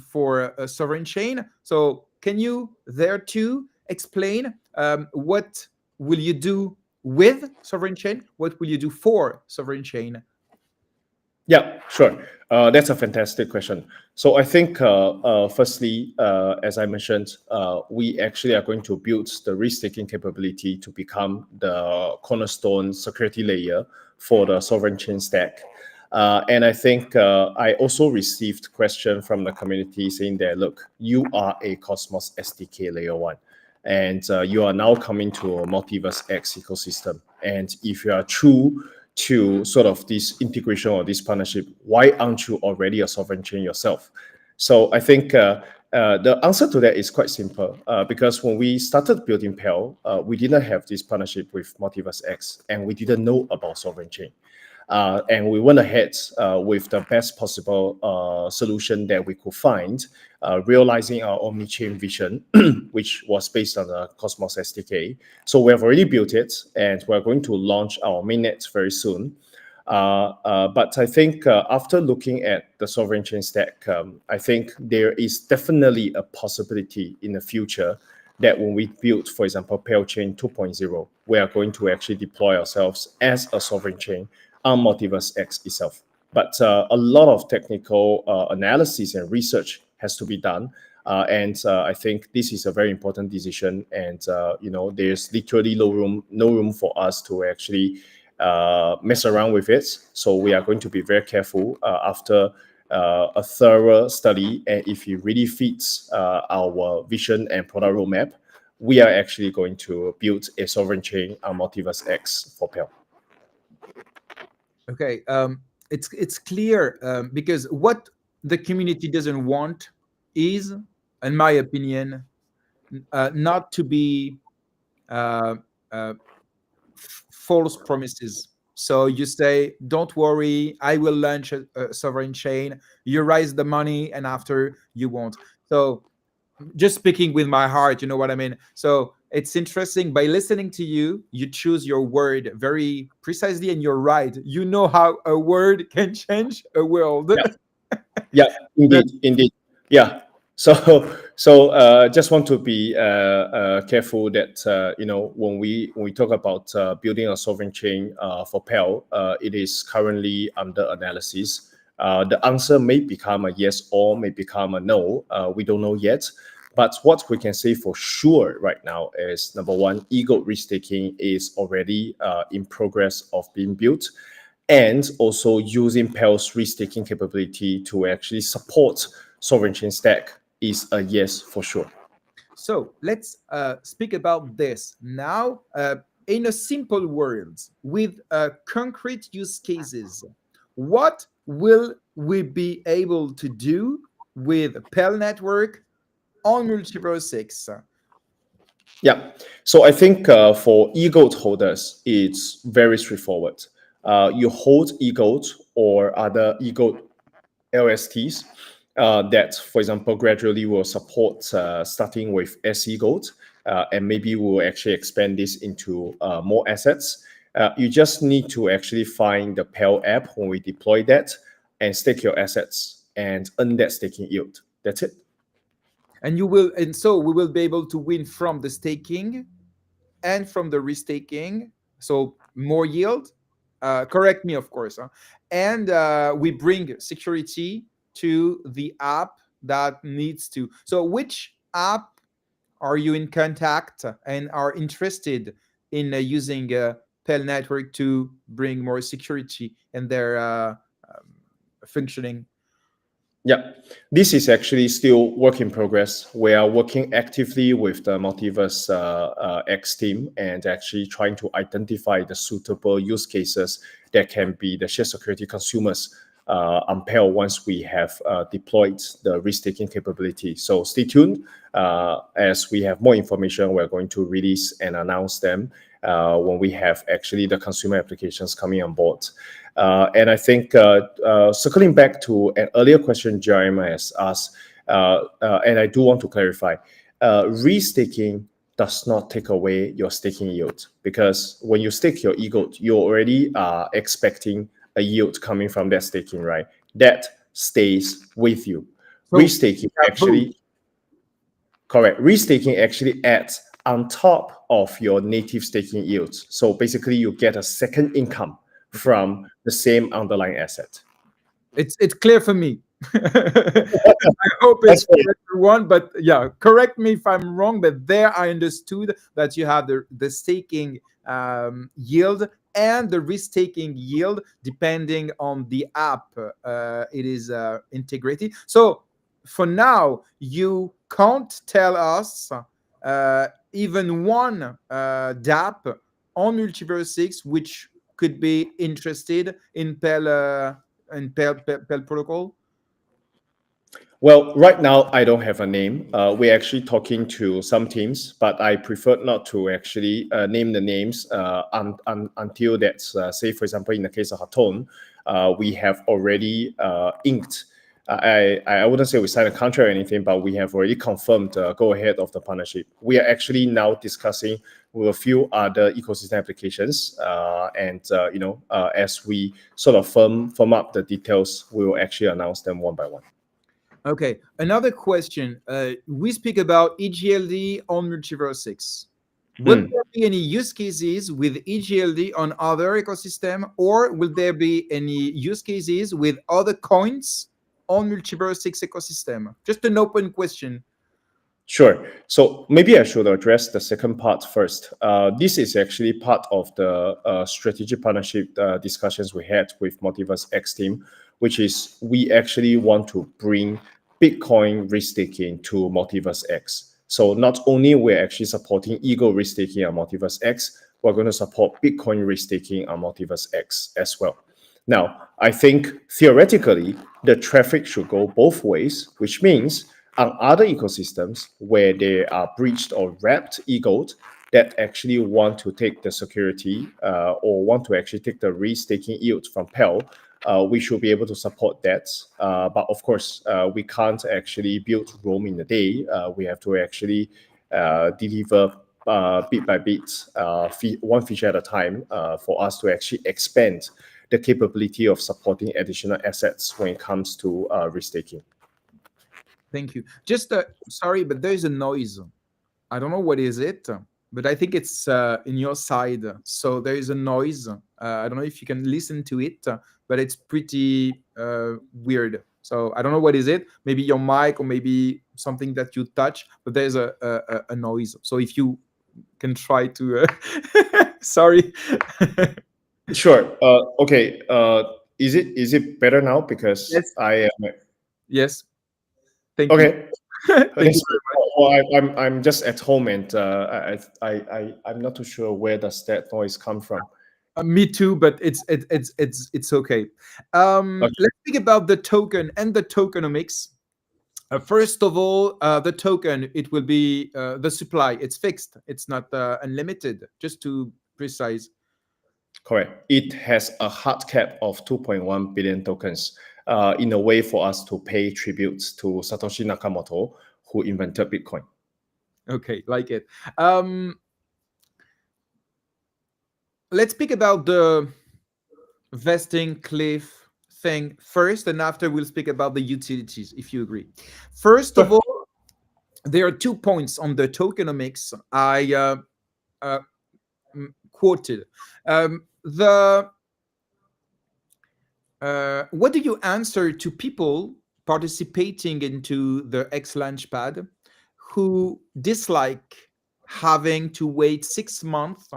for a sovereign chain. So can you there too explain what will you do with sovereign chain? What will you do for sovereign chain? Yeah, sure. That's a fantastic question. So I think, firstly, as I mentioned, we actually are going to build the risk-taking capability to become the cornerstone security layer for the sovereign chain stack. And I think I also received question from the community saying that, look, you are a Cosmos SDK layer one, and you are now coming to a Multiverse X ecosystem. And if you are true to sort of this integration or this partnership, why aren't you already a sovereign chain yourself? So I think the answer to that is quite simple because when we started building Pell, we didn't have this partnership with Multiverse X and we didn't know about sovereign chain. And we went ahead with the best possible solution that we could find, realizing our omni-chain vision, which was based on the Cosmos SDK. So we have already built it, and we're going to launch our mainnet very soon. But I think after looking at the sovereign chain stack, I think there is definitely a possibility in the future that when we build, for example, Pell Chain 2.0, we are going to actually deploy ourselves as a sovereign chain on MultiversX itself. But a lot of technical analysis and research has to be done. And I think this is a very important decision. And, there's literally no room for us to actually mess around with it. So we are going to be very careful after a thorough study. And if it really fits our vision and product roadmap, we are actually going to build a sovereign chain on MultiversX for Pell. Okay, it's clear because what the community doesn't want is, in my opinion, not to be uh, uh, false promises. So you say, "Don't worry, I will launch a sovereign chain." You raise the money, and after you won't. So just speaking with my heart, you know what I mean? So it's interesting. By listening to you, you choose your word very precisely, and you're right. You know how a word can change a world. Yeah, yeah, indeed. Yeah. So, just want to be careful that when we talk about building a sovereign chain for Pell, it is currently under analysis. The answer may become a yes or may become a no. We don't know yet. But what we can say for sure right now is number one, EGLD Restaking is already in progress of being built, and also using Pell's restaking capability to actually support sovereign chain stack is a yes for sure. So let's speak about this now in a simple words with concrete use cases. What will we be able to do with Pell Network on MultiversX? Yeah. So I think for EGLD holders, it's very straightforward. You hold EGLD or other EGLD LSTs that, for example, gradually will support starting with SE Gold, and maybe we'll actually expand this into more assets. You just need to actually find the Pell app when we deploy that and stake your assets and earn that staking yield. That's it. And so we will be able to win from the staking and from the restaking, so more yield. Correct me, of course. And we bring security to the app that needs to. So, which app are you in contact and are interested in using Pell Network to bring more security in their functioning? Yeah, this is actually still work in progress. We are working actively with the Multiverse X team and actually trying to identify the suitable use cases that can be the shared security consumers on Pell once we have deployed the risk-taking capability. So stay tuned. As we have more information, we're going to release and announce them when we have actually the consumer applications coming on board. And I think circling back to an earlier question Jeremiah has asked, and I do want to clarify, restaking does not take away your staking yield, because when you stake your EGLD, you already are expecting a yield coming from that staking, right? That stays with you. So, Restaking actually, correct. Restaking actually adds on top of your native staking yields. So basically, you get a second income from the same underlying asset. it's clear for me. I hope it's That's for great. everyone, but yeah, correct me if I'm wrong. But there, I understood that you have the staking yield and the risk taking yield depending on the app it is integrated. So for now, you can't tell us even one DApp on MultiversX which could be interested in Pell protocol. Well, right now I don't have a name. We're actually talking to some teams, but I prefer not to actually name the names until that's, say, for example, in the case of Haton, we have already inked. I wouldn't say we signed a contract or anything, but we have already confirmed go ahead of the partnership. We are actually now discussing with a few other ecosystem applications, and as we sort of firm up the details, we will actually announce them one by one. Okay, another question. We speak about EGLD on MultiversX. Will Hmm. there be any use cases with EGLD on other ecosystem, or will there be any use cases with other coins on MultiversX ecosystem? Just an open question. Sure. So maybe I should address the second part first. This is actually part of the strategic partnership discussions we had with Multiverse X team, which is we actually want to bring Bitcoin risk taking to Multiverse X. So not only we're actually supporting Ego risk taking on Multiverse X, we're going to support Bitcoin risk taking on Multiverse X as well. Now, I think theoretically, the traffic should go both ways, which means on other ecosystems where they are breached or wrapped egos that actually want to take the security or want to actually take the risk taking yield from Pell, we should be able to support that. But of course, we can't actually build Rome in a day. We have to actually deliver bit by bit, one feature at a time, for us to actually expand the capability of supporting additional assets when it comes to risk taking. Thank you. Just sorry, but there is a noise. I don't know what is it, but I think it's in your side. So there is a noise. I don't know if you can listen to it, but it's pretty weird. So I don't know what is it. Maybe your mic or maybe something that you touch, but there's a noise. So if you can try to, sorry. Sure. Okay. Is it better now? Because Yes. I am Yes. Thank you. okay. Thank Okay. you So, very much. well, I'm just at home, and I'm not too sure where does that noise come from. Me too, but it's okay. Okay. Let's speak about the token and the tokenomics. First of all, the token, it will be the supply. It's fixed. It's not unlimited. Just to precise. Correct. It has a hard cap of 2.1 billion tokens, in a way for us to pay tributes to Satoshi Nakamoto, who invented Bitcoin. Okay, like it. Um, let's speak about the vesting cliff thing first, and after we'll speak about the utilities, if you agree. First of Sure. all, there are 2 points on the tokenomics I uh, quoted. The what do you answer to people participating into the X Launchpad who dislike having to wait 6 months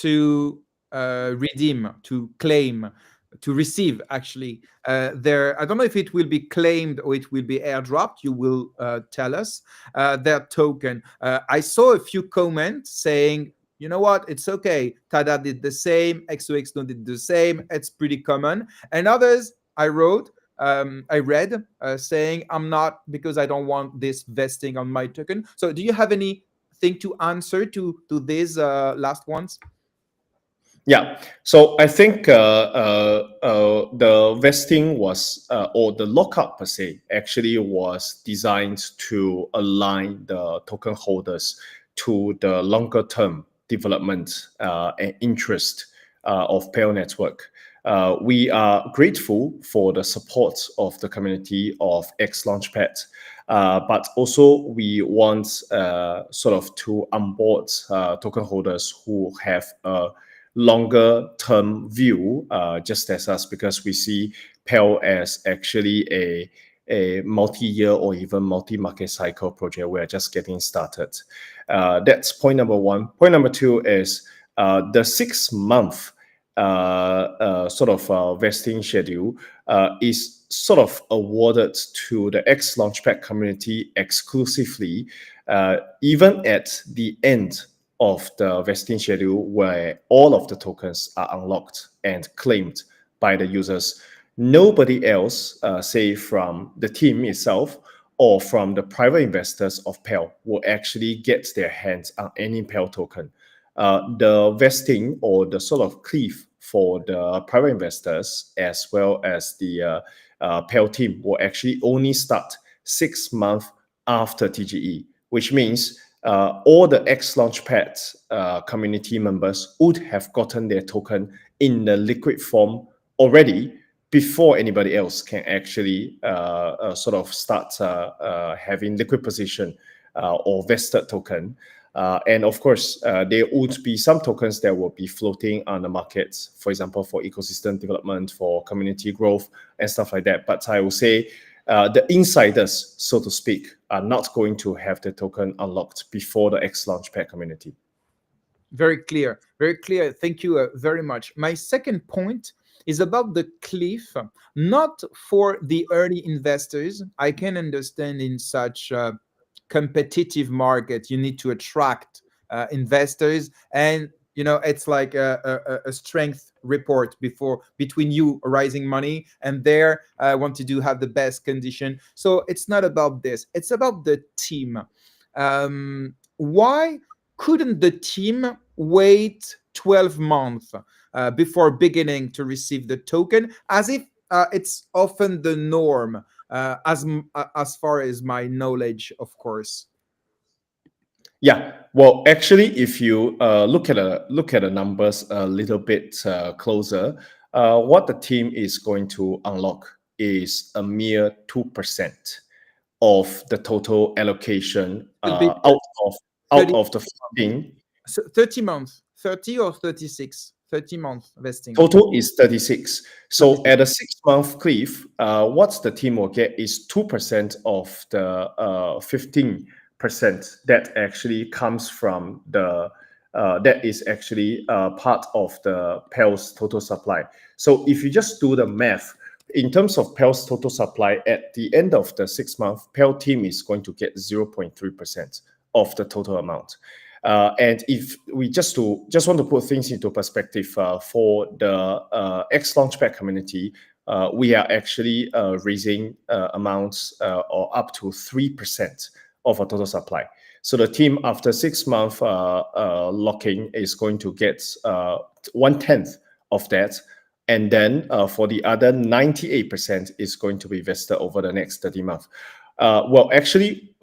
to redeem, to claim, to receive actually their, I don't know if it will be claimed or it will be airdropped, you will tell us, their token. I saw a few comments saying, you know what, it's okay, Tada did the same, XOXO did the same, it's pretty common. And others I read saying, I'm not, because I don't want this vesting on my token. So do you have anything to answer to these last ones? Yeah. So I think the vesting was, or the lockup per se, actually was designed to align the token holders to the longer term development and interest of Pale Network. We are grateful for the support of the community of X Launchpad, but also we want sort of to onboard token holders who have a longer term view, just as us, because we see Pell as actually a multi-year or even multi-market cycle project. We're just getting started. That's point number one. Point number two is the 6 month sort of vesting schedule is sort of awarded to the X Launchpad community exclusively, even at the end of the vesting schedule where all of the tokens are unlocked and claimed by the users. Nobody else, say from the team itself or from the private investors of Pell, will actually get their hands on any Pell token. The vesting or the sort of cliff for the private investors as well as the Pell team will actually only start 6 months after TGE, which means all the X Launchpad community members would have gotten their token in the liquid form already before anybody else can actually sort of start having liquid position or vested token. And of course, there would be some tokens that will be floating on the markets, for example, for ecosystem development, for community growth, and stuff like that. But I will say the insiders, so to speak, are not going to have the token unlocked before the X Launchpad community. Very clear, very clear. Thank you very much. My second point is about the cliff, not for the early investors. I can understand in such competitive market, you need to attract investors, and it's like a strength report between you raising money and there want to do have the best condition. So it's not about this, it's about the team. Why couldn't the team wait 12 months before beginning to receive the token, as if it's often the norm, as far as my knowledge, of course? Yeah, well, actually, if you look at the numbers a little bit closer, what the team is going to unlock is a mere 2% of the total allocation Will be out 30, of the funding. 30 months, 30 or 36, 30 months vesting. Total is 36. So 36. at a 6-month cliff, what the team will get is 2% of the 15% that actually comes from the that is actually part of the Pell's total supply. So if you just do the math, in terms of Pell's total supply, at the end of the 6 month, Pell team is going to get 0.3% of the total amount. And if we just want to put things into perspective, for the X Launchpad community, we are actually raising amounts or up to 3% of our total supply. So the team, after 6 month locking, is going to get 1/10 of that. And then for the other 98% is going to be vested over the next 30 months. Well, actually,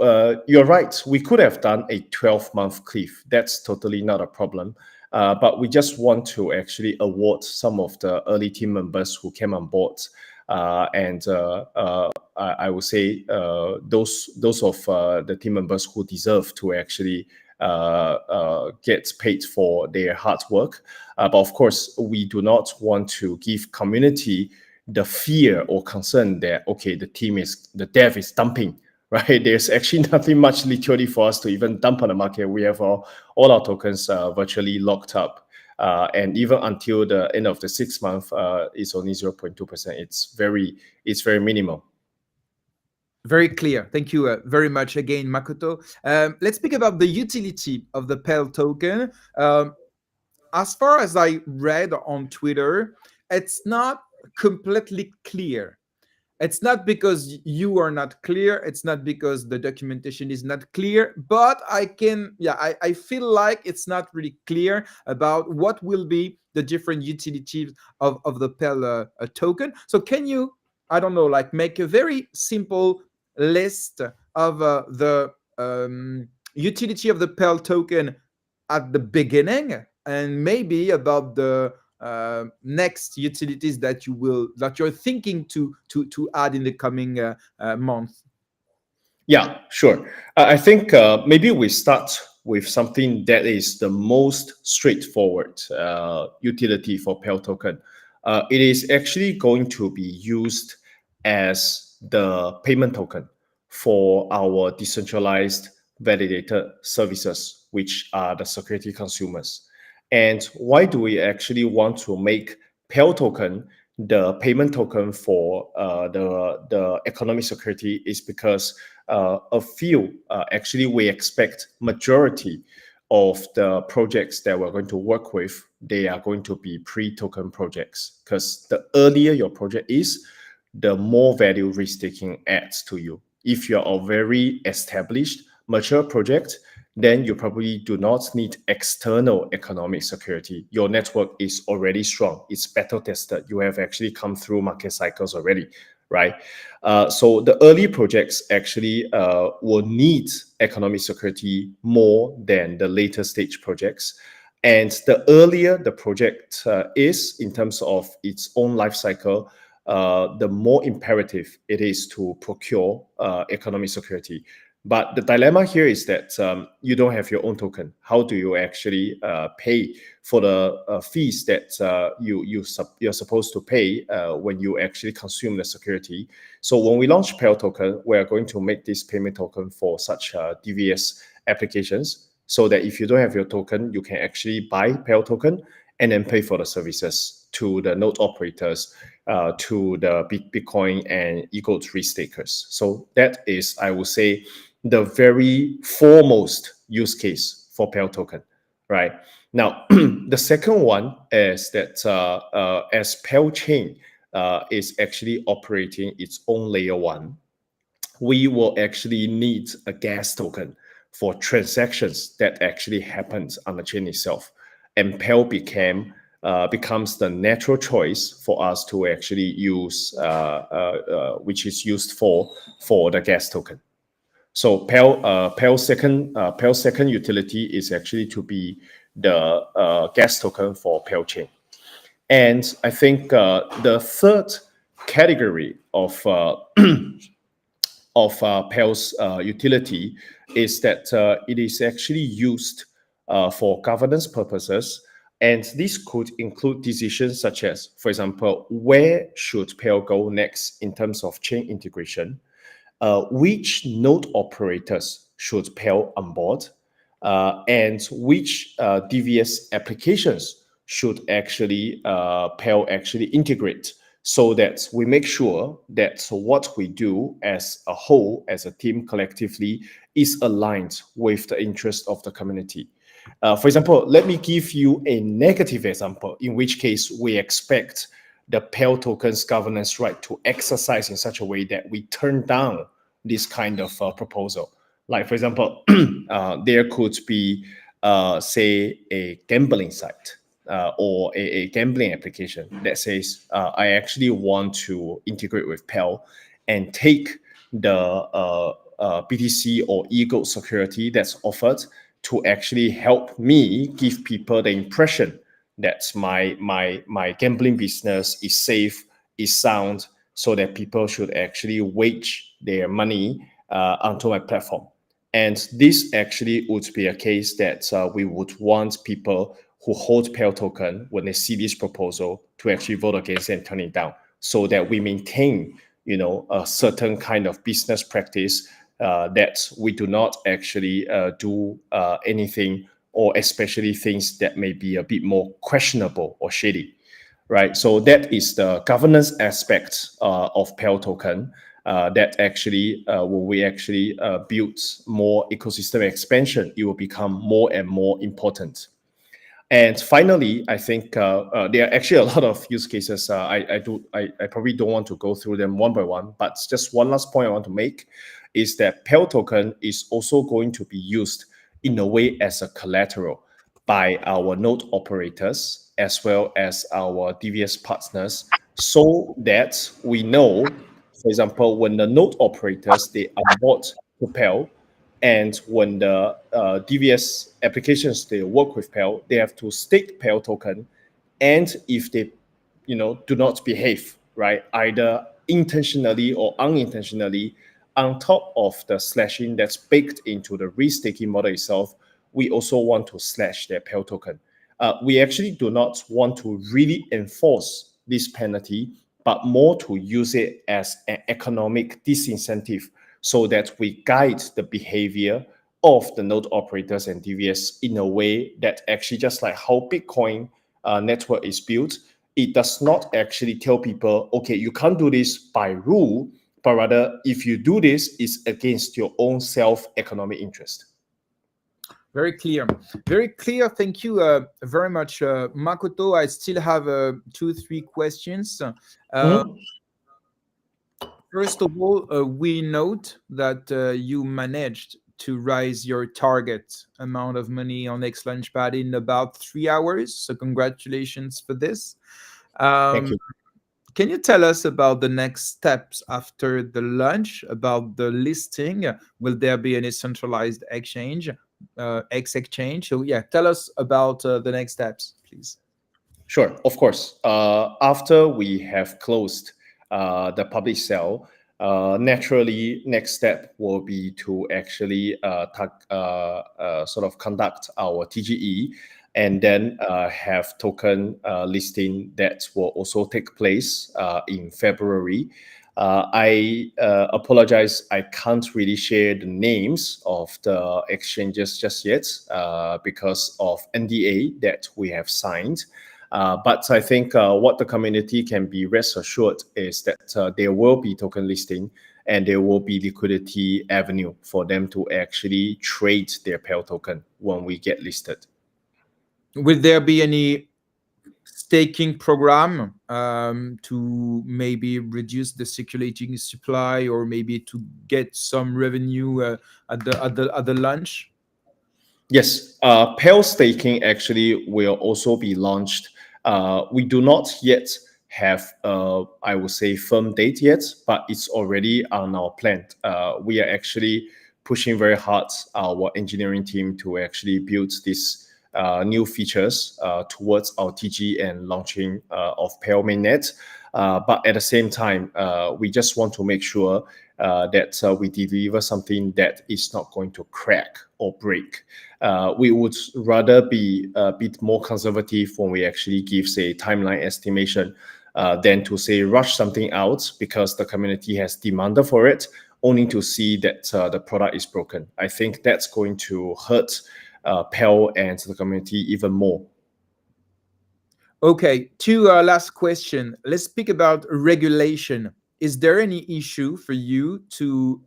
you're right. We could have done a 12-month cliff. That's totally not a problem. But we just want to actually award some of the early team members who came on board. And I would say those of the team members who deserve to actually get paid for their hard work. But of course, we do not want to give community the fear or concern that, okay, the dev is dumping, right? There's actually nothing much liquidity for us to even dump on the market. We have all our tokens virtually locked up. And even until the end of the 6 month, it's only 0.2%. It's very minimal. Very clear. Thank you very much again, Makoto. Let's speak about the utility of the Pell token. As far as I read on Twitter, it's not completely clear. It's not because you are not clear. It's not because the documentation is not clear. But I feel like it's not really clear about what will be the different utilities of the Pell token. So can you, I don't know, like make a very simple list of the utility of the Pell token at the beginning, and maybe about the next utilities that you're thinking to add in the coming month? Yeah, sure. I think maybe we start with something that is the most straightforward utility for Pell token. It is actually going to be used as the payment token for our decentralized validated services, which are the security consumers. And why do we actually want to make Pell token the payment token for the economic security? Is because actually we expect majority of the projects that we're going to work with, they are going to be pre-token projects, because the earlier your project is, the more value risk-taking adds to you. If you're a very established, mature project, then you probably do not need external economic security. Your network is already strong. It's battle tested. You have actually come through market cycles already, right? So the early projects actually will need economic security more than the later stage projects. And the earlier the project is in terms of its own life cycle, the more imperative it is to procure economic security. But the dilemma here is that you don't have your own token. How do you actually pay for the fees that you're supposed to pay when you actually consume the security? So when we launch Pell token, we are going to make this payment token for such DVS applications, so that if you don't have your token, you can actually buy Pell token and then pay for the services to the node operators, to the Bitcoin and EGLD restakers. So that is, I would say, the very foremost use case for Pell token, right? Now, the second one is that as Pell chain is actually operating its own layer one, we will actually need a gas token for transactions that actually happens on the chain itself. And Pell becomes the natural choice for us to actually use, which is used for the gas token. So Pell's second utility is actually to be the gas token for Pell chain. And I think the third category of Pell's utility is that it is actually used for governance purposes. And this could include decisions such as, for example, where should Pell go next in terms of chain integration? Which node operators should Pell onboard? And which DVS applications should actually Pell actually integrate, so that we make sure that what we do as a whole, as a team collectively, is aligned with the interest of the community. For example, let me give you a negative example, in which case we expect the Pell token's governance right to exercise in such a way that we turn down this kind of proposal. Like, for example, there could be, say, a gambling site or a gambling application that says, I actually want to integrate with Pell and take the BTC or EGLD security that's offered to actually help me give people the impression that my gambling business is safe, is sound, so that people should actually wage their money onto my platform. And this actually would be a case that we would want people who hold Pell token, when they see this proposal, to actually vote against and turn it down, so that we maintain, a certain kind of business practice, that we do not actually do anything, or especially things that may be a bit more questionable or shady, right? So that is the governance aspect of Pell token. That actually, when we actually build more ecosystem expansion, it will become more and more important. And finally, I think there are actually a lot of use cases. I probably don't want to go through them one by one, but just one last point I want to make is that Pell token is also going to be used in a way as a collateral by our node operators as well as our DVS partners, so that we know, for example, when the node operators they onboard to Pell, and when the DVS applications they work with Pell, they have to stake Pell token, and if they, do not behave right, either intentionally or unintentionally, on top of the slashing that's baked into the restaking model itself, we also want to slash their Pell token. We actually do not want to really enforce this penalty, but more to use it as an economic disincentive, so that we guide the behavior of the node operators and DVS in a way that actually, just like how Bitcoin network is built, it does not actually tell people, okay, you can't do this by rule, but rather if you do this, it's against your own self-economic interest. Very clear. Very clear. Thank you very much, Makoto. I still have 2-3 questions. First of all, we note that you managed to raise your target amount of money on X Launchpad in about 3 hours. So congratulations for this. Thank you. Can you tell us about the next steps after the launch, about the listing? Will there be any centralized exchange, X exchange? So yeah, tell us about the next steps, please. Sure, of course. After we have closed the public sale, naturally, next step will be to actually sort of conduct our TGE and then have token listing that will also take place in February. I apologize, I can't really share the names of the exchanges just yet because of NDA that we have signed. But I think what the community can be rest assured is that there will be token listing and there will be liquidity avenue for them to actually trade their Pell token when we get listed. Will there be any staking program to maybe reduce the circulating supply, or maybe to get some revenue at the launch? Yes, Pell staking actually will also be launched. We do not yet have, I would say, firm date yet, but it's already on our plan. We are actually pushing very hard our engineering team to actually build these new features towards our TG and launching of Pell mainnet. But at the same time, we just want to make sure that we deliver something that is not going to crack or break. We would rather be a bit more conservative when we actually give, say, timeline estimation than to say rush something out because the community has demanded for it, only to see that the product is broken. I think that's going to hurt Pell and the community even more. Okay, two last question. Let's speak about regulation. Is there any issue for you to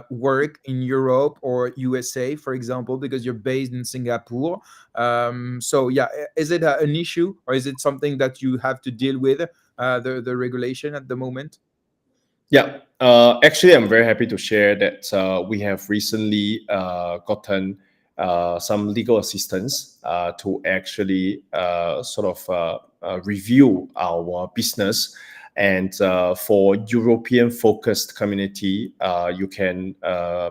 work in Europe or USA, for example, because you're based in Singapore? So yeah, is it an issue, or is it something that you have to deal with, the regulation at the moment? Yeah, actually, I'm very happy to share that we have recently gotten some legal assistance to actually sort of review our business. And for European-focused community, you can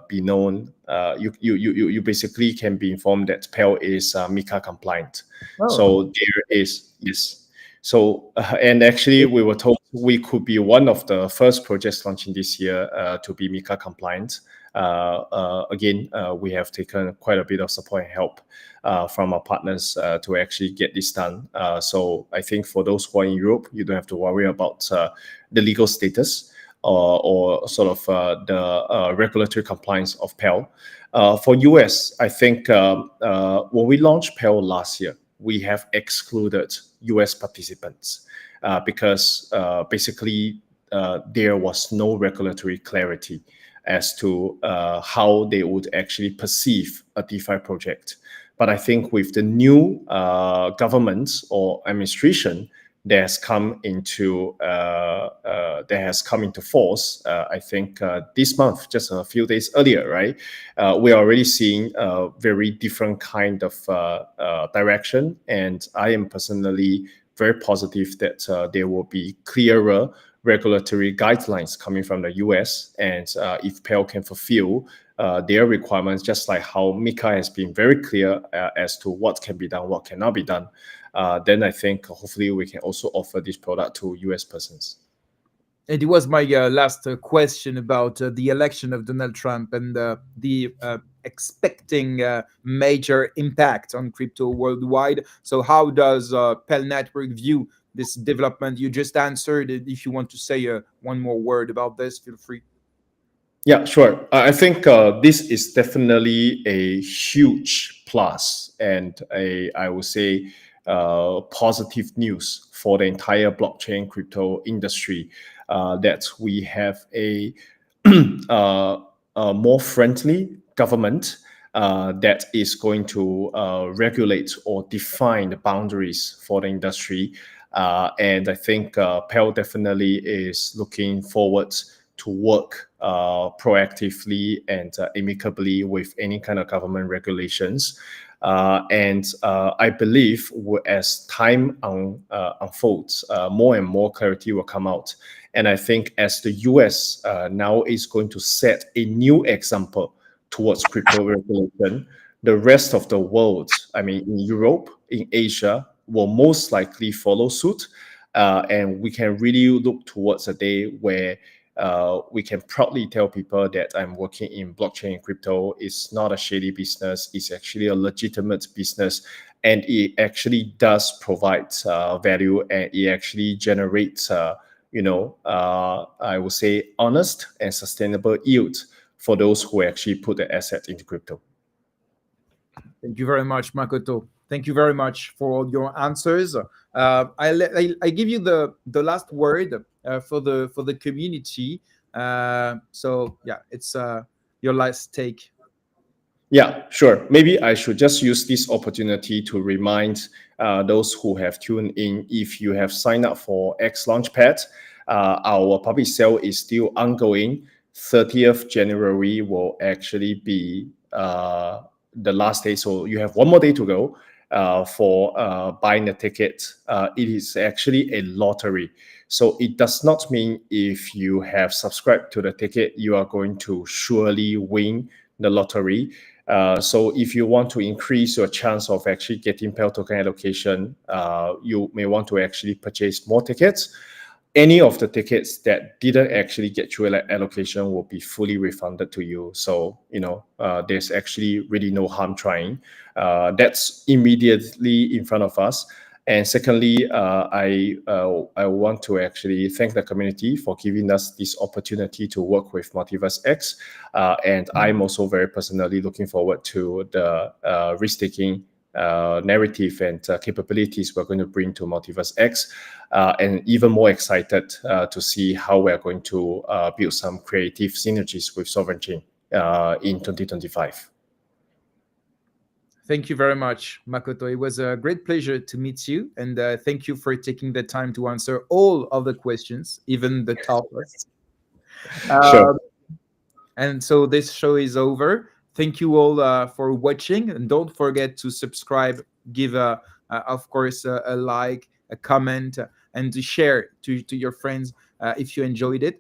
be known. You basically can be informed that Pell is MiCA compliant. Oh, So there is yes. So, and actually, we were told we could be one of the first projects launching this year to be MiCA compliant. Again, we have taken quite a bit of support and help from our partners to actually get this done. So I think for those who are in Europe, you don't have to worry about the legal status or sort of the regulatory compliance of Pell. For US, I think when we launched Pell last year, we have excluded US participants because basically there was no regulatory clarity as to how they would actually perceive a DeFi project. But I think with the new government or administration that has come into force, I think this month, just a few days earlier, right? We are already seeing a very different kind of direction, and I am personally very positive that there will be clearer regulatory guidelines coming from the US, and if Pell can fulfill their requirements, just like how MiCA has been very clear as to what can be done, what cannot be done, then I think hopefully we can also offer this product to US persons. it was my last question about the election of Donald Trump and the expecting major impact on crypto worldwide. So, how does Pell Network view this development? You just answered it. If you want to say one more word about this, feel free. Yeah, sure. I think this is definitely a huge plus and I would say, positive news for the entire blockchain crypto industry. That we have a more friendly government that is going to regulate or define the boundaries for the industry. And I think Pell definitely is looking forward to work proactively and amicably with any kind of government regulations. And I believe as time unfolds, more and more clarity will come out. And I think as the US now is going to set a new example towards crypto regulation, the rest of the world, I mean, in Europe, in Asia, will most likely follow suit. and we can really look towards a day where we can proudly tell people that I'm working in blockchain and crypto. It's not a shady business. It's actually a legitimate business, and it actually does provide value, and it actually generates, I would say, honest and sustainable yield for those who actually put the asset into crypto. Thank you very much, Makoto. Thank you very much for all your answers. I give you the last word for the community. So yeah, it's your last take. Yeah, sure. Maybe I should just use this opportunity to remind those who have tuned in, if you have signed up for X Launchpad, our public sale is still ongoing. 30th January will actually be the last day. So you have one more day to go for buying a ticket. It is actually a lottery. So it does not mean if you have subscribed to the ticket, you are going to surely win the lottery. So if you want to increase your chance of actually getting Pell token allocation, you may want to actually purchase more tickets. Any of the tickets that didn't actually get you allocation will be fully refunded to you. So, there's actually really no harm trying. That's immediately in front of us. And secondly, I want to actually thank the community for giving us this opportunity to work with MultiversX. And I'm also very personally looking forward to the restaking narrative and capabilities we're going to bring to MultiversX, and even more excited to see how we're going to build some creative synergies with Sovereign Chain in 2025. Thank you very much, Makoto. It was a great pleasure to meet you, and thank you for taking the time to answer all of the questions, even the toughest. Sure. And so this show is over. Thank you all for watching, and don't forget to subscribe, give of course a like, a comment, and to share to your friends if you enjoyed it.